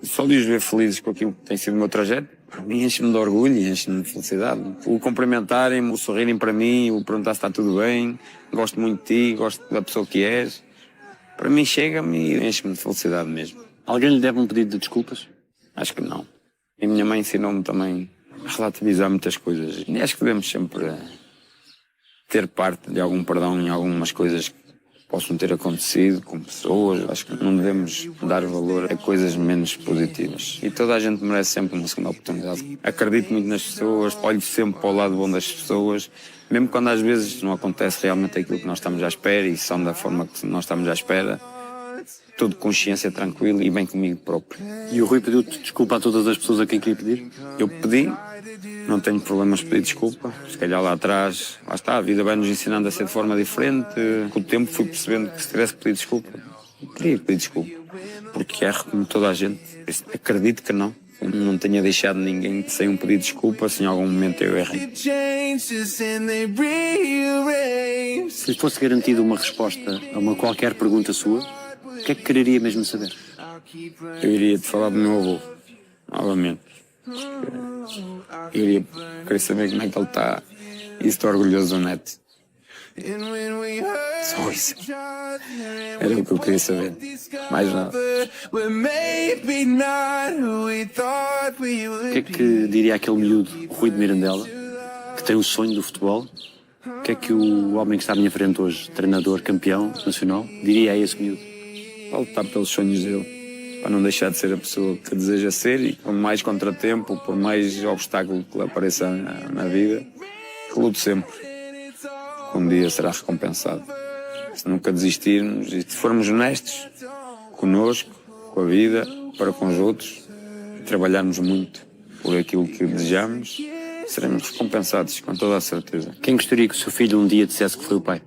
Só de os ver felizes com aquilo que tem sido o meu trajeto, para mim enche-me de orgulho e enche-me de felicidade. O cumprimentarem-me, o sorrirem para mim, o perguntar se está tudo bem, gosto muito de ti, gosto da pessoa que és, para mim chega-me e enche-me de felicidade mesmo. Alguém lhe deve um pedido de desculpas? Acho que não. E a minha mãe ensinou-me também a relativizar muitas coisas. E acho que devemos sempre ter parte de algum perdão em algumas coisas que possam ter acontecido com pessoas. Acho que não devemos dar valor a coisas menos positivas. E toda a gente merece sempre uma segunda oportunidade. Acredito muito nas pessoas, olho sempre para o lado bom das pessoas, mesmo quando às vezes não acontece realmente aquilo que nós estamos à espera e são da forma que nós estamos à espera. Tudo consciência tranquila e bem comigo próprio. E o Rui pediu-te desculpa a todas as pessoas a quem queria pedir? Eu pedi, não tenho problemas de pedir desculpa. Se calhar lá atrás, lá está, a vida vai nos ensinando a ser de forma diferente. Com o tempo fui percebendo que se tivesse pedido desculpa, eu queria pedir desculpa. Porque erro como toda a gente. Acredito que não. Eu não tenha deixado ninguém sem um pedido de desculpa se em algum momento eu errei. Se lhe fosse garantida uma resposta a uma qualquer pergunta sua, o que é que quereria mesmo saber? Eu iria te falar do meu avô, novamente. Eu iria querer saber como é que ele está e estou orgulhoso do neto. Só isso. Era o que eu queria saber. Mais nada. O que é que diria aquele miúdo, Rui de Mirandela, que tem o sonho do futebol? O que é que o homem que está à minha frente hoje, treinador, campeão nacional, diria a esse miúdo? Para lutar pelos sonhos dele, para não deixar de ser a pessoa que deseja ser, e por mais contratempo, por mais obstáculo que lhe apareça na vida, que lute sempre. Um dia será recompensado. Se nunca desistirmos e se formos honestos connosco, com a vida, para com os outros, e trabalharmos muito por aquilo que desejamos, seremos recompensados, com toda a certeza. Quem gostaria que o seu filho um dia dissesse que foi o pai?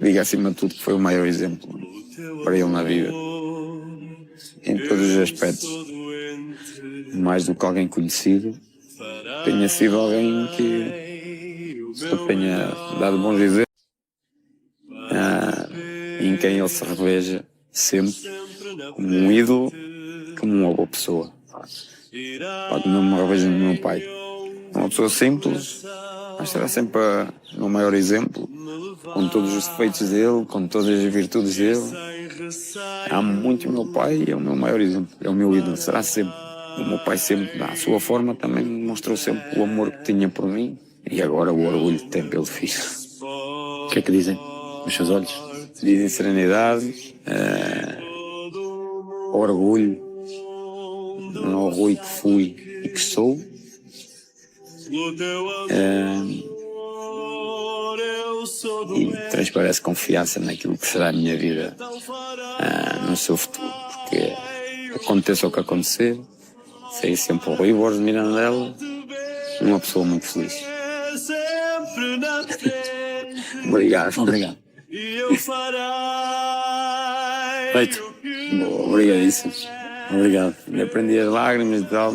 Diga acima de tudo que foi o maior exemplo para ele na vida, em todos os aspectos. Mais do que alguém conhecido, tenha sido alguém que tenha dado bons exemplos, em quem ele se reveja sempre como um ídolo, como uma boa pessoa. Pode não me revejo no meu pai. Uma pessoa simples, mas será sempre o meu maior exemplo, com todos os defeitos dele, com todas as virtudes dele. Amo muito o meu pai e é o meu maior exemplo, é o meu ídolo, será sempre. O meu pai sempre, à sua forma, também mostrou sempre o amor que tinha por mim e agora o orgulho que tem pelo filho. O que é que dizem os seus olhos? Dizem serenidade, orgulho, no orgulho que fui e que sou. E transparece confiança naquilo que será a minha vida no seu futuro, porque aconteça o que acontecer, sei sempre o Rui Borges de Mirandela, uma pessoa muito feliz. Obrigado. Obrigado. Feito. Boa, obrigadíssimo. Obrigado. Aprendi as lágrimas e tal.